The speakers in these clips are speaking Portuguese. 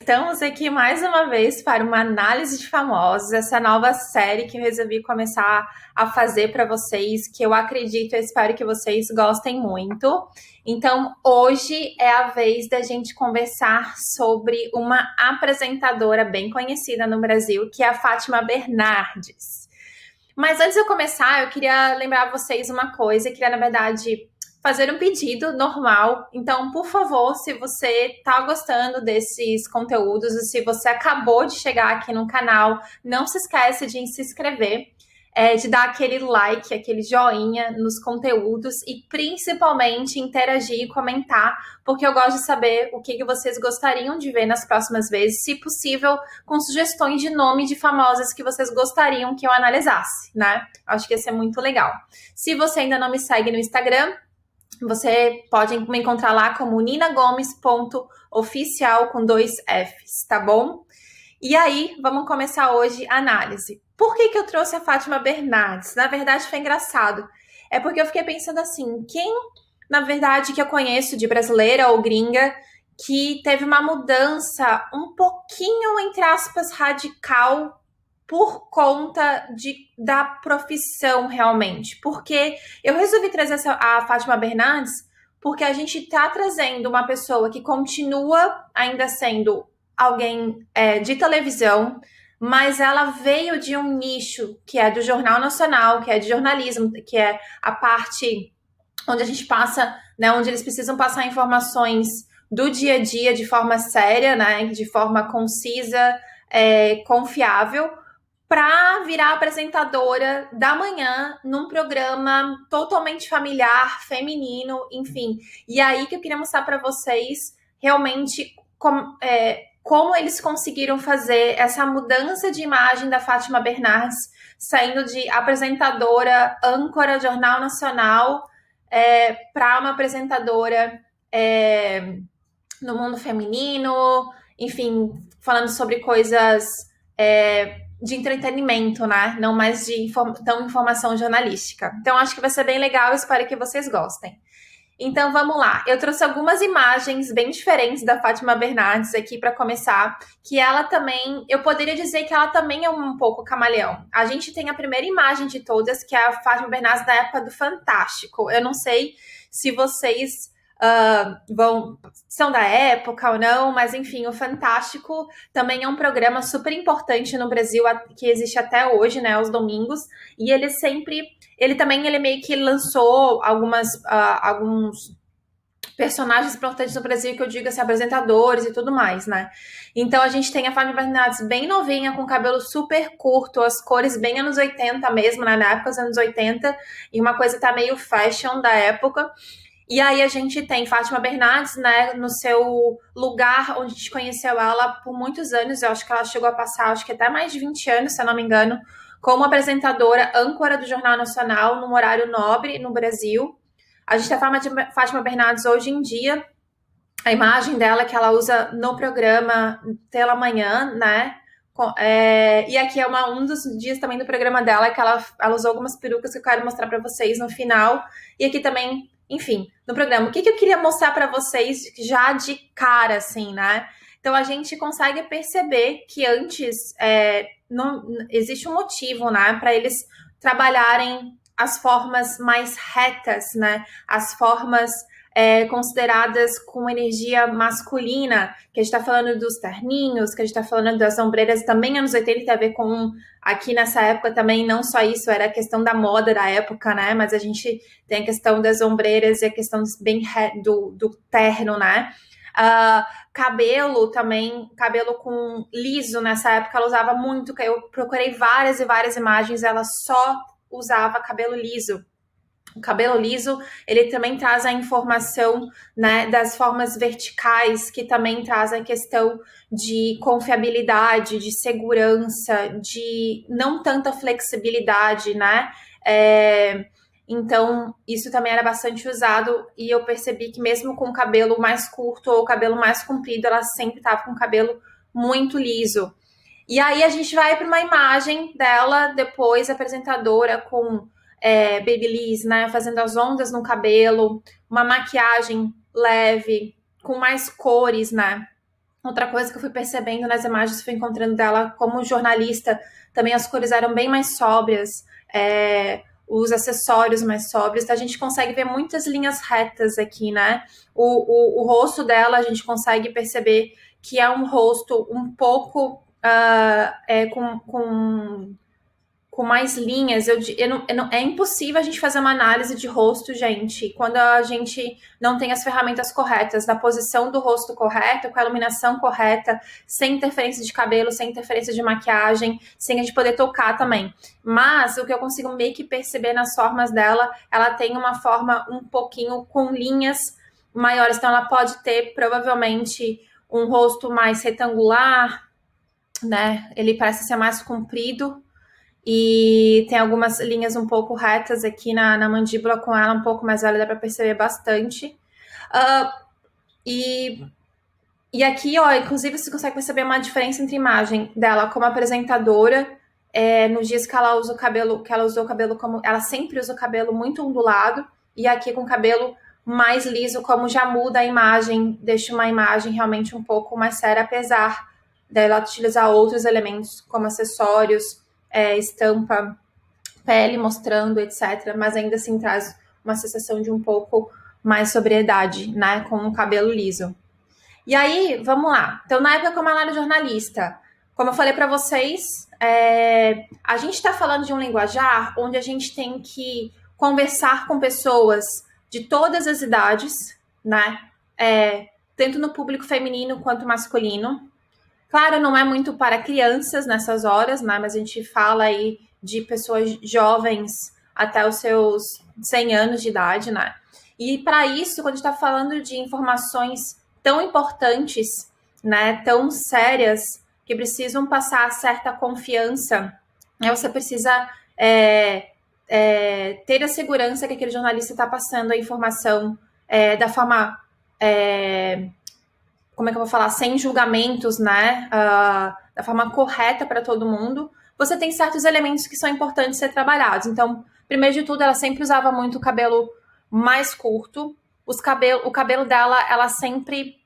Estamos aqui mais uma vez para uma análise de famosos, essa nova série que eu resolvi começar a fazer para vocês, que eu acredito e espero que vocês gostem muito. Então, hoje é a vez da gente conversar sobre uma apresentadora bem conhecida no Brasil, que é a Fátima Bernardes. Mas antes de eu começar, eu queria lembrar vocês uma coisa, eu queria, na verdade, fazer um pedido normal. Então, por favor, se você está gostando desses conteúdos, e se você acabou de chegar aqui no canal, não se esqueça de se inscrever, de dar aquele like, aquele joinha nos conteúdos e principalmente interagir e comentar, porque eu gosto de saber o que vocês gostariam de ver nas próximas vezes, se possível, com sugestões de nome de famosas que vocês gostariam que eu analisasse, né? Acho que ia ser muito legal. Se você ainda não me segue no Instagram, você pode me encontrar lá como ninagomes.oficial com 2 Fs, tá bom? E aí, vamos começar hoje a análise. Por que eu trouxe a Fátima Bernardes? Na verdade, foi engraçado. É porque eu fiquei pensando assim, quem, na verdade, que eu conheço de brasileira ou gringa, que teve uma mudança um pouquinho, entre aspas, radical por conta da profissão, realmente. Porque eu resolvi trazer a Fátima Bernardes porque a gente está trazendo uma pessoa que continua ainda sendo alguém de televisão, mas ela veio de um nicho que é do Jornal Nacional, que é de jornalismo, que é a parte onde a gente passa, né, onde eles precisam passar informações do dia a dia de forma séria, né, de forma concisa, confiável, para virar apresentadora da manhã num programa totalmente familiar, feminino, enfim. E aí que eu queria mostrar para vocês realmente como eles conseguiram fazer essa mudança de imagem da Fátima Bernardes, saindo de apresentadora, âncora, Jornal Nacional, para uma apresentadora no mundo feminino, enfim, falando sobre coisas de entretenimento, né? Não mais de tão informação jornalística. Então, acho que vai ser bem legal, espero que vocês gostem. Então, vamos lá. Eu trouxe algumas imagens bem diferentes da Fátima Bernardes aqui para começar, que ela também, eu poderia dizer que ela também é um pouco camaleão. A gente tem a primeira imagem de todas, que é a Fátima Bernardes da época do Fantástico. Eu não sei se vocês são da época ou não, mas enfim, o Fantástico também é um programa super importante no Brasil, que existe até hoje, né, aos domingos, e ele meio que lançou alguns personagens importantes no Brasil, que eu digo assim, apresentadores e tudo mais, né? Então a gente tem a Fátima Bernardes bem novinha, com cabelo super curto, as cores bem anos 80 mesmo, né? Na época dos anos 80, e uma coisa tá meio fashion da época. E aí a gente tem Fátima Bernardes, né, no seu lugar onde a gente conheceu ela por muitos anos. Eu acho que ela chegou a passar, acho que até mais de 20 anos, se eu não me engano, como apresentadora, âncora do Jornal Nacional, num horário nobre no Brasil. A gente tem a Fátima Bernardes hoje em dia, a imagem dela que ela usa no programa pela manhã, né? E aqui é um dos dias também do programa dela, que ela usou algumas perucas que eu quero mostrar para vocês no final. E aqui também, enfim, no programa. O que eu queria mostrar para vocês já de cara, assim, né? Então a gente consegue perceber que antes não existe um motivo, né, para eles trabalharem as formas mais retas, né? As formas consideradas com energia masculina, que a gente está falando dos terninhos, que a gente está falando das ombreiras, também anos 80 tem a ver com, aqui nessa época também, não só isso, era a questão da moda da época, né, mas a gente tem a questão das ombreiras e a questão do terno, né. Cabelo também, cabelo com liso, nessa época ela usava muito, eu procurei várias e várias imagens, ela só usava cabelo liso. O cabelo liso, ele também traz a informação, né, das formas verticais, que também traz a questão de confiabilidade, de segurança, de não tanta flexibilidade, né? Então, isso também era bastante usado e eu percebi que mesmo com o cabelo mais curto ou o cabelo mais comprido, ela sempre estava com o cabelo muito liso. E aí a gente vai para uma imagem dela depois, apresentadora com babyliss, né, fazendo as ondas no cabelo, uma maquiagem leve, com mais cores, né, Outra coisa que eu fui percebendo nas imagens que fui encontrando dela como jornalista, também as cores eram bem mais sóbrias, os acessórios mais sóbrios, então a gente consegue ver muitas linhas retas aqui, né? O rosto dela, a gente consegue perceber que é um rosto um pouco com mais linhas. É impossível a gente fazer uma análise de rosto, gente, quando a gente não tem as ferramentas corretas, na posição do rosto correta, com a iluminação correta, sem interferência de cabelo, sem interferência de maquiagem, sem a gente poder tocar também. Mas o que eu consigo meio que perceber nas formas dela, ela tem uma forma um pouquinho com linhas maiores, então ela pode ter provavelmente um rosto mais retangular, né? Ele parece ser mais comprido, e tem algumas linhas um pouco retas aqui na mandíbula com ela um pouco mais velha, dá para perceber bastante. E, e aqui, ó, inclusive você consegue perceber uma diferença entre a imagem dela como apresentadora, nos dias que ela usa o cabelo, que ela usou o cabelo como. Ela sempre usa o cabelo muito ondulado, e aqui com o cabelo mais liso, como já muda a imagem, deixa uma imagem realmente um pouco mais séria, apesar dela utilizar outros elementos como acessórios, estampa, pele mostrando, etc. Mas ainda assim traz uma sensação de um pouco mais sobriedade, né? Com o cabelo liso. E aí, vamos lá. Então, na época, como ela era jornalista, como eu falei para vocês, a gente está falando de um linguajar onde a gente tem que conversar com pessoas de todas as idades, né? Tanto no público feminino quanto masculino. Claro, não é muito para crianças nessas horas, né? Mas a gente fala aí de pessoas jovens até os seus 100 anos de idade, né? E para isso, quando a gente está falando de informações tão importantes, né? Tão sérias, que precisam passar certa confiança, né, você precisa ter a segurança que aquele jornalista está passando a informação da forma. Como é que eu vou falar, sem julgamentos, né, da forma correta para todo mundo, você tem certos elementos que são importantes ser trabalhados. Então, primeiro de tudo, ela sempre usava muito o cabelo mais curto. O cabelo dela, ela sempre...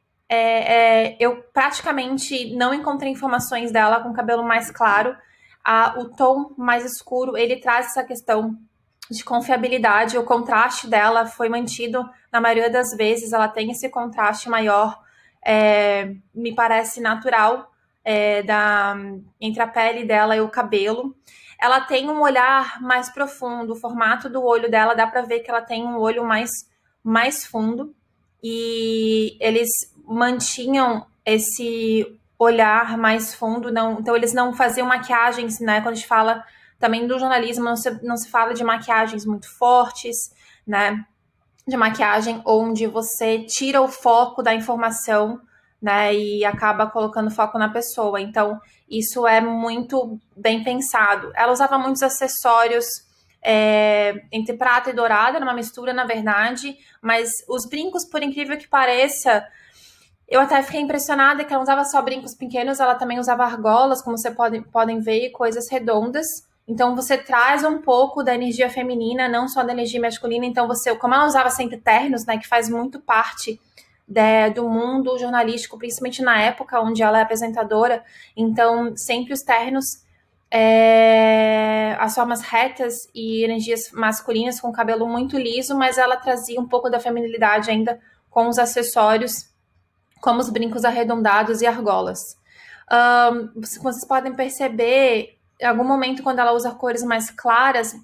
eu praticamente não encontrei informações dela com cabelo mais claro. O tom mais escuro, ele traz essa questão de confiabilidade. O contraste dela foi mantido na maioria das vezes. Ela tem esse contraste maior, me parece natural, entre a pele dela e o cabelo. Ela tem um olhar mais profundo, o formato do olho dela dá para ver que ela tem um olho mais fundo, e eles mantinham esse olhar mais fundo, então eles não faziam maquiagens, né? Quando a gente fala também do jornalismo, não se fala de maquiagens muito fortes, né? De maquiagem onde você tira o foco da informação, né, e acaba colocando foco na pessoa. Então, isso é muito bem pensado. Ela usava muitos acessórios entre prata e dourada, era uma mistura, na verdade, mas os brincos, por incrível que pareça, eu até fiquei impressionada que ela usava só brincos pequenos, ela também usava argolas, como vocês podem ver, e coisas redondas. Então, você traz um pouco da energia feminina, não só da energia masculina. Então, como ela usava sempre ternos, né, que faz muito parte do mundo jornalístico, principalmente na época onde ela é apresentadora, então, sempre os ternos, as formas retas e energias masculinas com cabelo muito liso, mas ela trazia um pouco da feminilidade ainda com os acessórios, como os brincos arredondados e argolas. Vocês podem perceber, em algum momento, quando ela usa cores mais claras,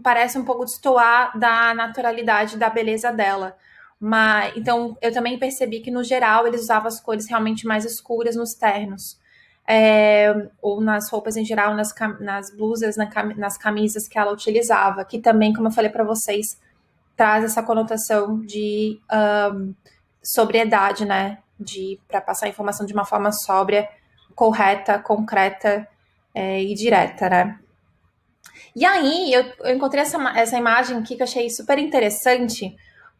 parece um pouco destoar da naturalidade, da beleza dela. Então, eu também percebi que, no geral, eles usavam as cores realmente mais escuras nos ternos. Ou nas roupas em geral, nas blusas, nas camisas que ela utilizava, que também, como eu falei para vocês, traz essa conotação de sobriedade, né? Para passar a informação de uma forma sóbria, correta, concreta e direta, né? E aí, eu encontrei essa imagem aqui que eu achei super interessante,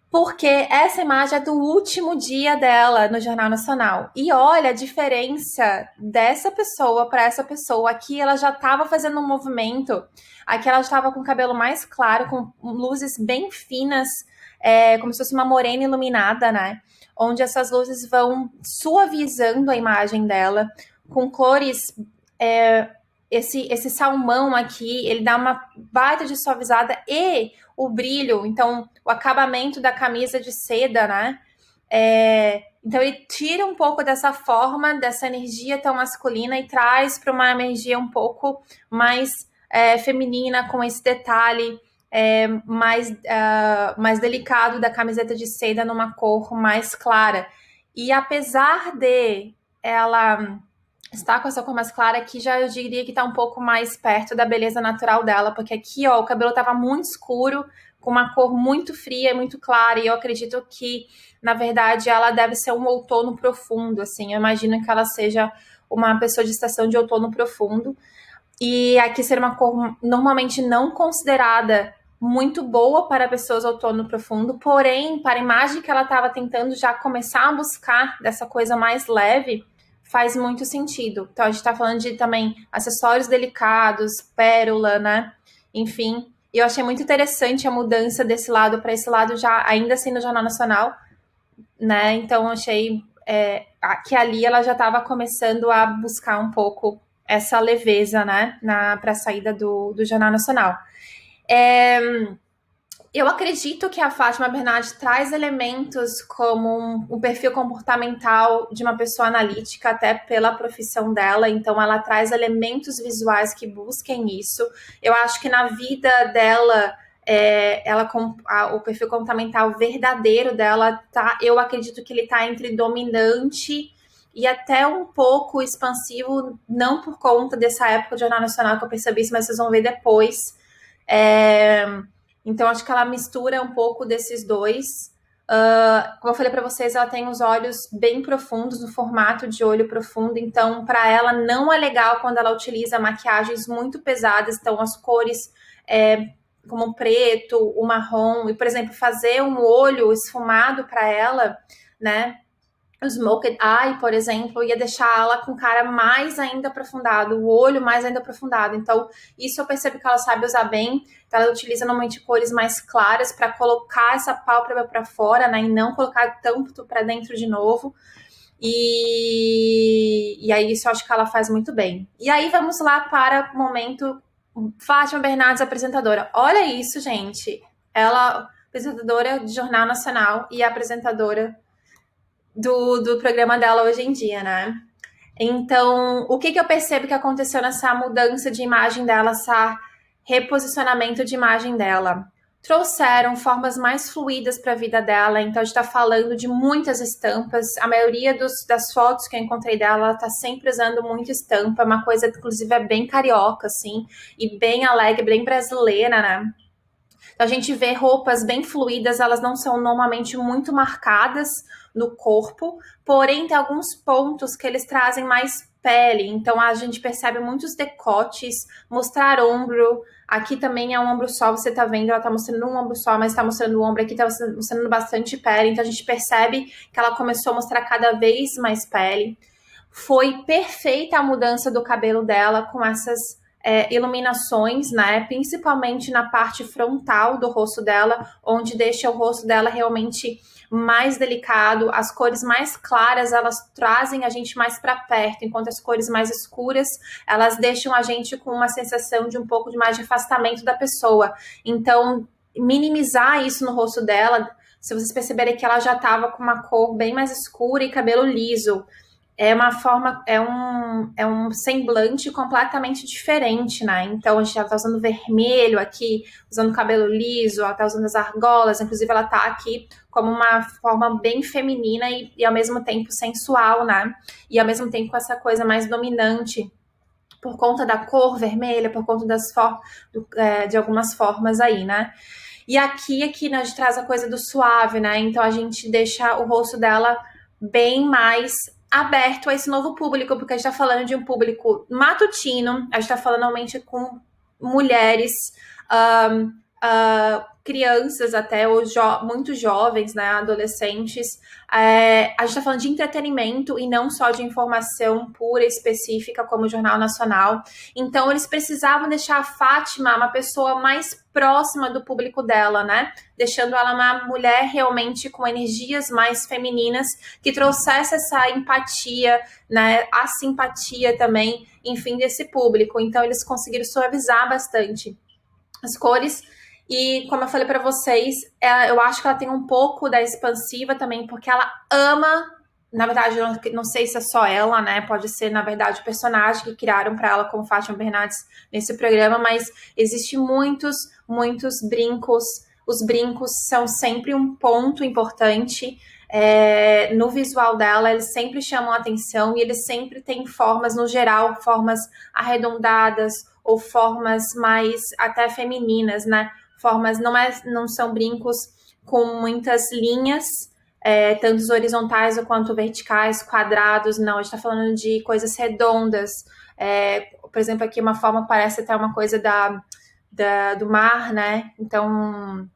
porque essa imagem é do último dia dela no Jornal Nacional. E olha a diferença dessa pessoa para essa pessoa. Aqui ela já estava fazendo um movimento, aqui ela estava com o cabelo mais claro, com luzes bem finas, como se fosse uma morena iluminada, né? onde essas luzes vão suavizando a imagem dela, com cores. Esse salmão aqui, ele dá uma baita de suavizada e o brilho, então o acabamento da camisa de seda, né? Então ele tira um pouco dessa forma, dessa energia tão masculina e traz para uma energia um pouco mais feminina, com esse detalhe mais delicado da camiseta de seda numa cor mais clara. E apesar de ela estar com essa cor mais clara, aqui já eu diria que está um pouco mais perto da beleza natural dela, porque aqui, ó, o cabelo estava muito escuro, com uma cor muito fria e muito clara, e eu acredito que, na verdade, ela deve ser um outono profundo, assim, eu imagino que ela seja uma pessoa de estação de outono profundo, e aqui ser uma cor normalmente não considerada muito boa para pessoas outono profundo, porém, para a imagem que ela estava tentando já começar a buscar dessa coisa mais leve, faz muito sentido. Então, a gente está falando de também acessórios delicados, pérola, né? Enfim, e eu achei muito interessante a mudança desse lado para esse lado, já ainda assim no Jornal Nacional, né? Então, eu achei que ali ela já estava começando a buscar um pouco essa leveza, né? Para a saída do Jornal Nacional. Eu acredito que a Fátima Bernardes traz elementos como um perfil comportamental de uma pessoa analítica, até pela profissão dela, então ela traz elementos visuais que busquem isso. Eu acho que na vida dela, o perfil comportamental verdadeiro dela, eu acredito que ele está entre dominante e até um pouco expansivo, não por conta dessa época de Jornal Nacional que eu percebi isso, mas vocês vão ver depois. Então, acho que ela mistura um pouco desses dois. Como eu falei para vocês, ela tem os olhos bem profundos, no formato de olho profundo. Então, para ela, não é legal quando ela utiliza maquiagens muito pesadas. Então, as cores como o preto, o marrom. E, por exemplo, fazer um olho esfumado para ela, né? O smoked eye, por exemplo, ia deixar ela com cara mais ainda aprofundado, o olho mais ainda aprofundado. Então, isso eu percebo que ela sabe usar bem. Então, ela utiliza normalmente cores mais claras para colocar essa pálpebra para fora, né? E não colocar tanto para dentro de novo. E aí, isso eu acho que ela faz muito bem. E aí, vamos lá para o momento Fátima Bernardes, apresentadora. Olha isso, gente. Ela, apresentadora de Jornal Nacional e apresentadora do programa dela hoje em dia, né? Então, o que eu percebo que aconteceu nessa mudança de imagem dela, essa reposicionamento de imagem dela? Trouxeram formas mais fluidas para a vida dela, então a gente está falando de muitas estampas. A maioria das fotos que eu encontrei dela, ela está sempre usando muita estampa, uma coisa, inclusive, é bem carioca, assim, e bem alegre, bem brasileira, né? Então, a gente vê roupas bem fluídas, elas não são normalmente muito marcadas no corpo, porém tem alguns pontos que eles trazem mais pele, então a gente percebe muitos decotes, mostrar ombro, aqui também é um ombro só, você tá vendo, ela tá mostrando um ombro só, mas tá mostrando o ombro aqui, tá mostrando bastante pele, então a gente percebe que ela começou a mostrar cada vez mais pele. Foi perfeita a mudança do cabelo dela com essas iluminações, né? Principalmente na parte frontal do rosto dela, onde deixa o rosto dela realmente mais delicado. As cores mais claras, elas trazem a gente mais para perto, enquanto as cores mais escuras, elas deixam a gente com uma sensação de um pouco de mais de afastamento da pessoa. Então, minimizar isso no rosto dela, se vocês perceberem que ela já estava com uma cor bem mais escura e cabelo liso, é uma forma, é um semblante completamente diferente, né? Então, a gente já tá usando vermelho aqui, usando cabelo liso, ela tá usando as argolas, inclusive ela tá aqui como uma forma bem feminina e ao mesmo tempo sensual, né? E ao mesmo tempo com essa coisa mais dominante, por conta da cor vermelha, por conta de algumas formas aí, né? E aqui, né, a gente traz a coisa do suave, né? Então, a gente deixa o rosto dela bem mais aberto a esse novo público, porque a gente está falando de um público matutino, a gente está falando realmente com mulheres crianças até, ou muito jovens, né, adolescentes. A gente está falando de entretenimento e não só de informação pura e específica, como o Jornal Nacional. Então, eles precisavam deixar a Fátima uma pessoa mais próxima do público dela, né? Deixando ela uma mulher realmente com energias mais femininas, que trouxesse essa empatia, né? A simpatia também, enfim, desse público. Então, eles conseguiram suavizar bastante as cores. E como eu falei para vocês, eu acho que ela tem um pouco da expansiva também, porque ela ama. Na verdade, eu não sei se é só ela, né? Pode ser, na verdade, o personagem que criaram para ela como Fátima Bernardes nesse programa, mas existe muitos brincos. Os brincos são sempre um ponto importante. No visual dela, eles sempre chamam a atenção e eles sempre têm formas, no geral, formas arredondadas ou formas mais até femininas, né? Formas não são brincos com muitas linhas, tanto horizontais quanto verticais, quadrados, não. A gente está falando de coisas redondas. Por exemplo, aqui uma forma parece até uma coisa do mar, né? Então,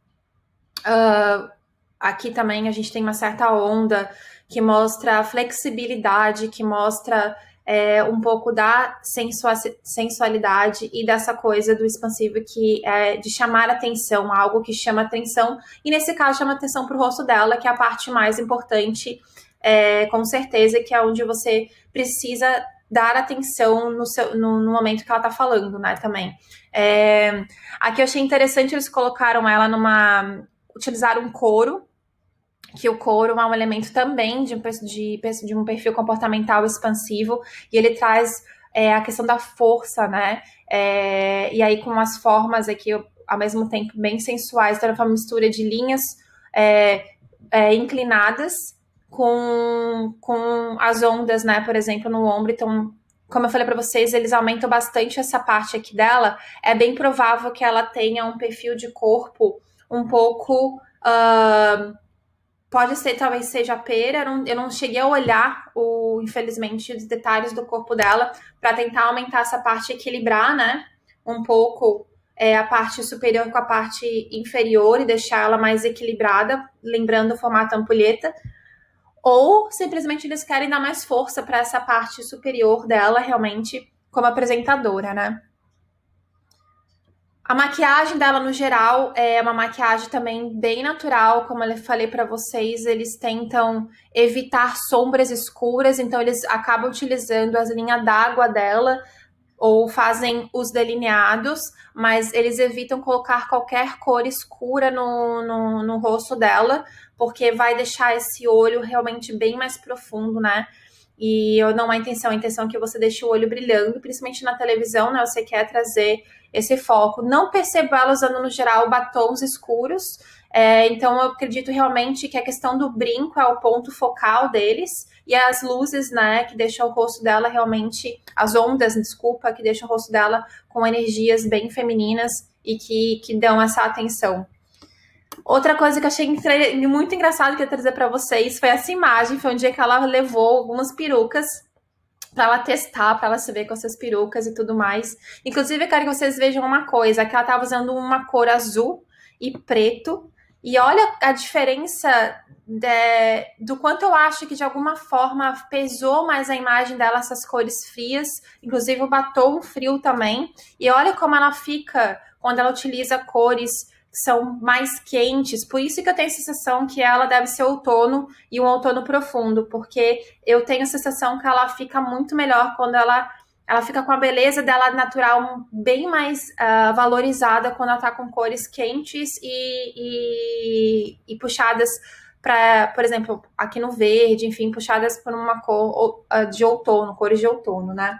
aqui também a gente tem uma certa onda que mostra a flexibilidade, que mostra um pouco da sensualidade e dessa coisa do expansivo que é de chamar atenção, algo que chama atenção, e nesse caso chama atenção para o rosto dela, que é a parte mais importante, com certeza, que é onde você precisa dar atenção no momento que ela está falando, né, também. Aqui eu achei interessante, eles colocaram ela utilizaram um couro, que o couro é um elemento também de um perfil comportamental expansivo, e ele traz a questão da força, né? E aí com as formas aqui, ao mesmo tempo, bem sensuais, então é uma mistura de linhas inclinadas com as ondas, né? Por exemplo, no ombro. Então, como eu falei para vocês, eles aumentam bastante essa parte aqui dela. É bem provável que ela tenha um perfil de corpo um pouco... pode ser, talvez seja pera, eu não cheguei a olhar, infelizmente, os detalhes do corpo dela para tentar aumentar essa parte, equilibrar, né, um pouco a parte superior com a parte inferior e deixar ela mais equilibrada, lembrando o formato ampulheta, ou simplesmente eles querem dar mais força para essa parte superior dela, realmente, como apresentadora, né. A maquiagem dela, no geral, é uma maquiagem também bem natural, como eu falei para vocês, eles tentam evitar sombras escuras, então eles acabam utilizando as linhas d'água dela ou fazem os delineados, mas eles evitam colocar qualquer cor escura no rosto dela, porque vai deixar esse olho realmente bem mais profundo, né? E não é a intenção é que você deixe o olho brilhando, principalmente na televisão, né? Você quer trazer esse foco. Não percebo ela usando, no geral, batons escuros, então eu acredito realmente que a questão do brinco é o ponto focal deles, e as luzes, né, que deixam o rosto dela realmente, as ondas, desculpa, que deixam o rosto dela com energias bem femininas e que dão essa atenção. Outra coisa que eu achei muito engraçado que eu ia trazer para vocês foi essa imagem. Foi um dia que ela levou algumas perucas para ela testar, para ela se ver com essas perucas e tudo mais. Inclusive, eu quero que vocês vejam uma coisa, que ela estava usando uma cor azul e preto. E olha a diferença do quanto eu acho que de alguma forma pesou mais a imagem dela, essas cores frias, inclusive o batom frio também. E olha como ela fica quando ela utiliza cores que são mais quentes. Por isso que eu tenho a sensação que ela deve ser outono, e um outono profundo, porque eu tenho a sensação que ela fica muito melhor quando ela fica com a beleza dela natural bem mais valorizada quando ela tá com cores quentes e puxadas para, por exemplo, aqui no verde, enfim, puxadas por uma cor de outono, cores de outono, né?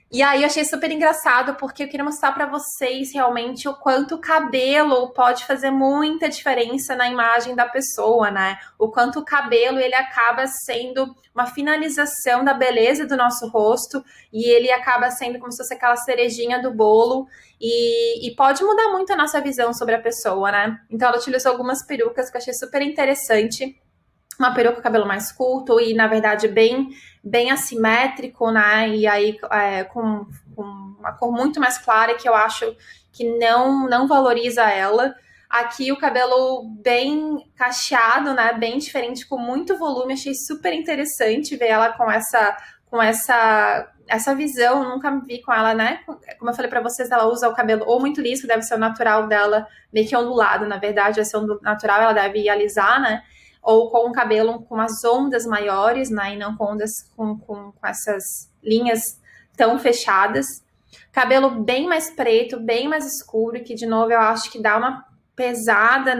E aí eu achei super engraçado, porque eu queria mostrar para vocês realmente o quanto o cabelo pode fazer muita diferença na imagem da pessoa, né? O quanto o cabelo, ele acaba sendo uma finalização da beleza do nosso rosto, e ele acaba sendo como se fosse aquela cerejinha do bolo, e pode mudar muito a nossa visão sobre a pessoa, né? Então ela utilizou algumas perucas que eu achei super interessante. Uma peruca com cabelo mais curto e, na verdade, bem assimétrico, né? E aí com uma cor muito mais clara, que eu acho que não valoriza ela. Aqui o cabelo bem cacheado, né? Bem diferente, com muito volume. Achei super interessante ver ela com essa visão. Eu nunca vi com ela, né? Como eu falei pra vocês, ela usa o cabelo ou muito liso, deve ser o natural dela, meio que ondulado, na verdade, vai ser natural, ela deve alisar, né? Ou com o cabelo com as ondas maiores, né? E não com ondas com essas linhas tão fechadas. Cabelo bem mais preto, bem mais escuro, que de novo eu acho que dá uma pesada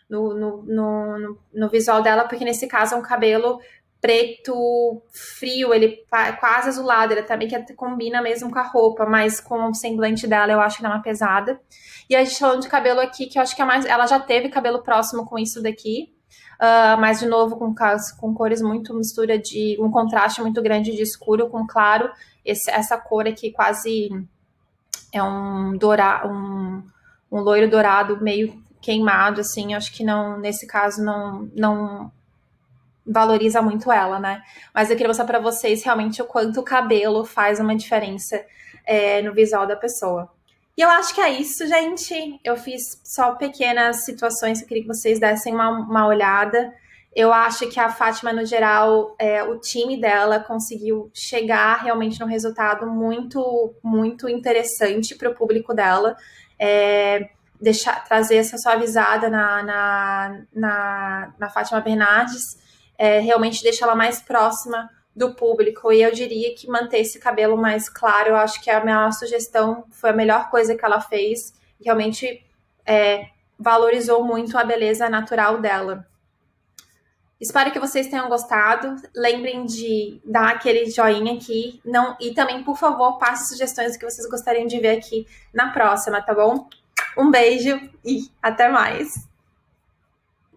no visual dela, porque nesse caso é um cabelo preto, frio, ele quase azulado, ele também que combina mesmo com a roupa, mas com o semblante dela eu acho que dá uma pesada. E a gente falando de cabelo aqui, que eu acho que é mais. Ela já teve cabelo próximo com isso daqui. Mas de novo com cores muito mistura de um contraste muito grande de escuro com claro. Essa cor aqui quase é um loiro dourado meio queimado, assim. Acho que não, nesse caso não valoriza muito ela, né? Mas eu queria mostrar para vocês realmente o quanto o cabelo faz uma diferença no visual da pessoa. E eu acho que é isso, gente. Eu fiz só pequenas situações que eu queria que vocês dessem uma olhada. Eu acho que a Fátima, no geral, o time dela conseguiu chegar realmente num resultado muito, muito interessante para o público dela. Trazer essa suavizada na Fátima Bernardes, realmente deixa ela mais próxima do público, e eu diria que manter esse cabelo mais claro, eu acho que a minha sugestão foi a melhor coisa que ela fez, realmente valorizou muito a beleza natural dela. Espero que vocês tenham gostado. Lembrem de dar aquele joinha aqui. E também, por favor, passe sugestões do que vocês gostariam de ver aqui na próxima, tá bom? Um beijo e até mais!